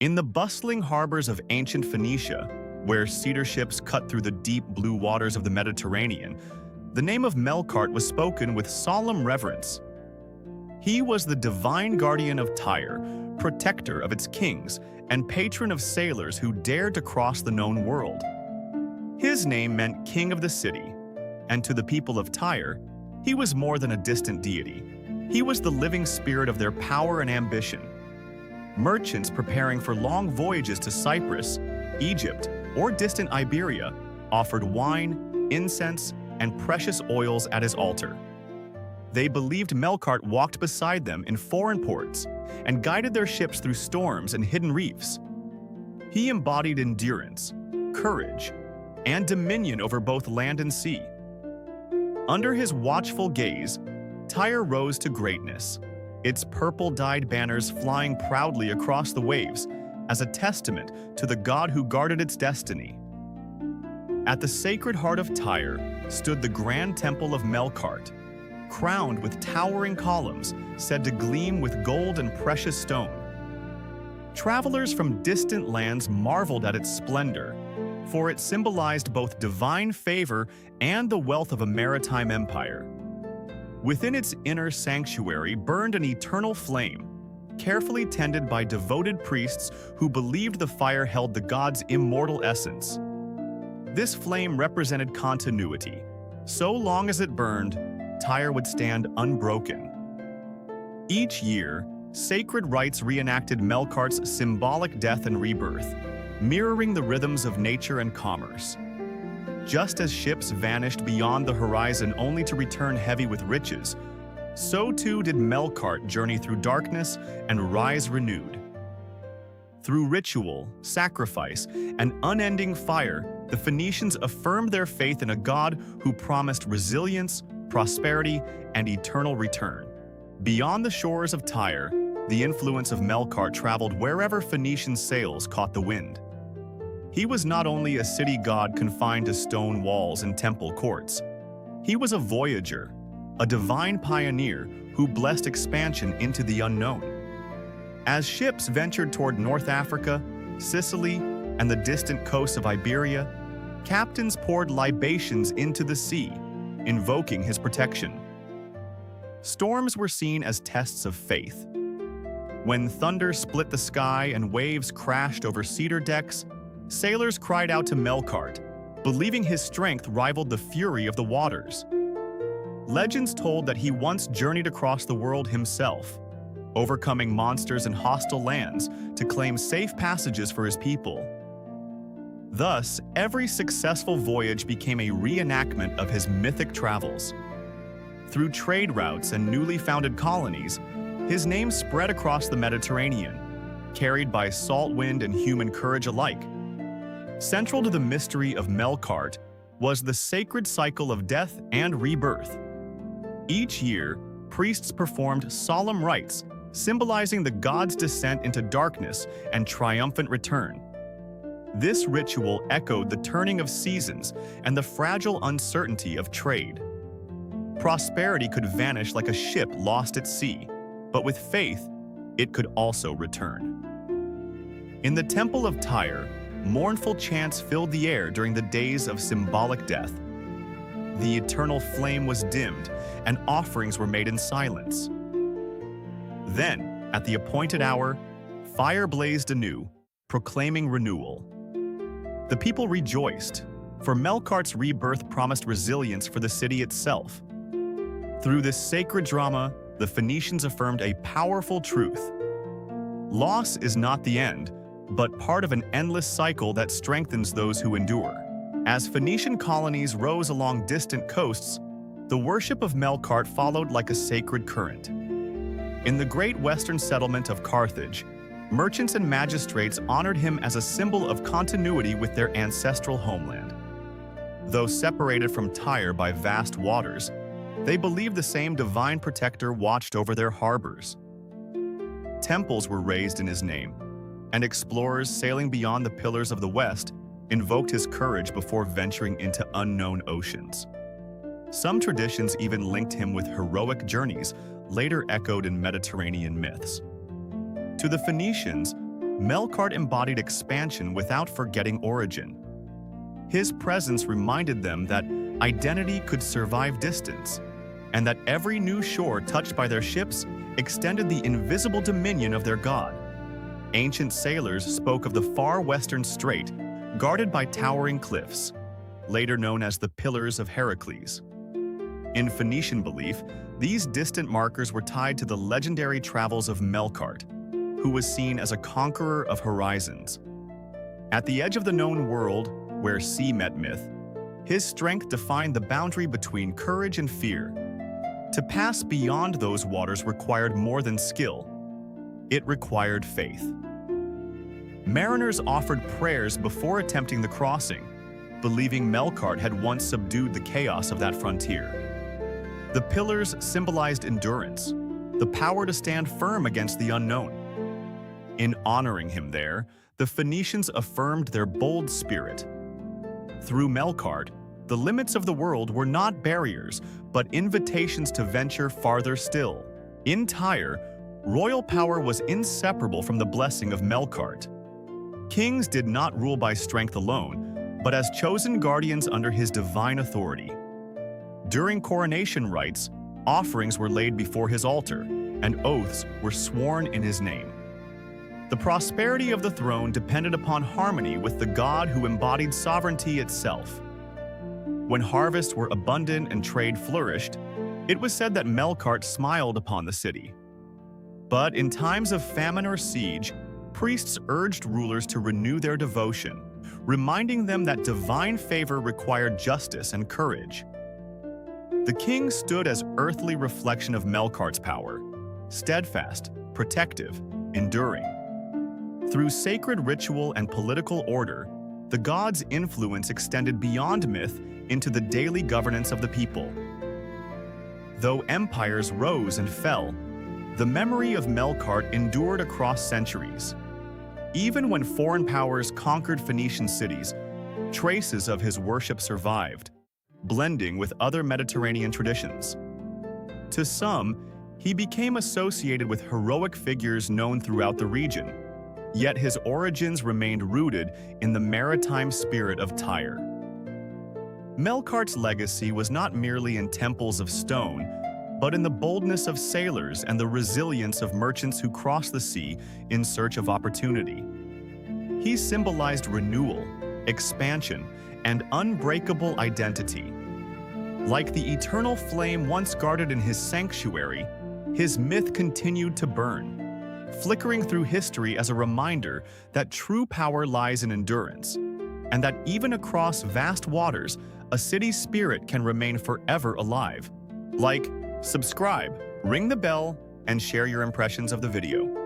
In the bustling harbors of ancient Phoenicia, where cedar ships cut through the deep blue waters of the Mediterranean, the name of Melqart was spoken with solemn reverence. He was the divine guardian of Tyre, protector of its kings, and patron of sailors who dared to cross the known world. His name meant king of the city, and to the people of Tyre, he was more than a distant deity. He was the living spirit of their power and ambition. Merchants preparing for long voyages to Cyprus, Egypt, or distant Iberia offered wine, incense, and precious oils at his altar. They believed Melqart walked beside them in foreign ports and guided their ships through storms and hidden reefs. He embodied endurance, courage, and dominion over both land and sea. Under his watchful gaze, Tyre rose to greatness, its purple-dyed banners flying proudly across the waves as a testament to the god who guarded its destiny. At the sacred heart of Tyre stood the grand temple of Melqart, crowned with towering columns said to gleam with gold and precious stone. Travelers from distant lands marveled at its splendor, for it symbolized both divine favor and the wealth of a maritime empire. Within its inner sanctuary burned an eternal flame, carefully tended by devoted priests who believed the fire held the god's immortal essence. This flame represented continuity. So long as it burned, Tyre would stand unbroken. Each year, sacred rites reenacted Melqart's symbolic death and rebirth, mirroring the rhythms of nature and commerce. Just as ships vanished beyond the horizon only to return heavy with riches, so too did Melqart journey through darkness and rise renewed. Through ritual, sacrifice, and unending fire, the Phoenicians affirmed their faith in a god who promised resilience, prosperity, and eternal return. Beyond the shores of Tyre, the influence of Melqart traveled wherever Phoenician sails caught the wind. He was not only a city god confined to stone walls and temple courts. He was a voyager, a divine pioneer who blessed expansion into the unknown. As ships ventured toward North Africa, Sicily, and the distant coasts of Iberia, captains poured libations into the sea, invoking his protection. Storms were seen as tests of faith. When thunder split the sky and waves crashed over cedar decks, sailors cried out to Melqart, believing his strength rivaled the fury of the waters. Legends told that he once journeyed across the world himself, overcoming monsters and hostile lands to claim safe passages for his people. Thus, every successful voyage became a reenactment of his mythic travels. Through trade routes and newly founded colonies, his name spread across the Mediterranean, carried by salt wind and human courage alike. Central to the mystery of Melqart was the sacred cycle of death and rebirth. Each year, priests performed solemn rites, symbolizing the god's descent into darkness and triumphant return. This ritual echoed the turning of seasons and the fragile uncertainty of trade. Prosperity could vanish like a ship lost at sea, but with faith, it could also return. In the Temple of Tyre, mournful chants filled the air during the days of symbolic death. The eternal flame was dimmed, and offerings were made in silence. Then, at the appointed hour, fire blazed anew, proclaiming renewal. The people rejoiced, for Melqart's rebirth promised resilience for the city itself. Through this sacred drama, the Phoenicians affirmed a powerful truth. Loss is not the end, but part of an endless cycle that strengthens those who endure. As Phoenician colonies rose along distant coasts, the worship of Melqart followed like a sacred current. In the great western settlement of Carthage, merchants and magistrates honored him as a symbol of continuity with their ancestral homeland. Though separated from Tyre by vast waters, they believed the same divine protector watched over their harbors. Temples were raised in his name, and explorers sailing beyond the pillars of the West invoked his courage before venturing into unknown oceans. Some traditions even linked him with heroic journeys later echoed in Mediterranean myths. To the Phoenicians, Melqart embodied expansion without forgetting origin. His presence reminded them that identity could survive distance, and that every new shore touched by their ships extended the invisible dominion of their god. Ancient sailors spoke of the far western strait, guarded by towering cliffs, later known as the Pillars of Heracles. In Phoenician belief, these distant markers were tied to the legendary travels of Melqart, who was seen as a conqueror of horizons. At the edge of the known world, where sea met myth, his strength defined the boundary between courage and fear. To pass beyond those waters required more than skill. It required faith. Mariners offered prayers before attempting the crossing, believing Melqart had once subdued the chaos of that frontier. The pillars symbolized endurance, the power to stand firm against the unknown. In honoring him there, the Phoenicians affirmed their bold spirit. Through Melqart, the limits of the world were not barriers, but invitations to venture farther still. In Tyre, royal power was inseparable from the blessing of Melqart. Kings did not rule by strength alone, but as chosen guardians under his divine authority. During coronation rites, offerings were laid before his altar, and oaths were sworn in his name. The prosperity of the throne depended upon harmony with the god who embodied sovereignty itself. When harvests were abundant and trade flourished, it was said that Melqart smiled upon the city. But in times of famine or siege, priests urged rulers to renew their devotion, reminding them that divine favor required justice and courage. The king stood as earthly reflection of Melqart's power, steadfast, protective, enduring. Through sacred ritual and political order, the god's influence extended beyond myth into the daily governance of the people. Though empires rose and fell, the memory of Melqart endured across centuries. Even when foreign powers conquered Phoenician cities, traces of his worship survived, blending with other Mediterranean traditions. To some, he became associated with heroic figures known throughout the region, yet his origins remained rooted in the maritime spirit of Tyre. Melqart's legacy was not merely in temples of stone, but in the boldness of sailors and the resilience of merchants who crossed the sea in search of opportunity. He symbolized renewal, expansion, and unbreakable identity. Like the eternal flame once guarded in his sanctuary, his myth continued to burn, flickering through history as a reminder that true power lies in endurance, and that even across vast waters, a city's spirit can remain forever alive. Like, subscribe, ring the bell, and share your impressions of the video.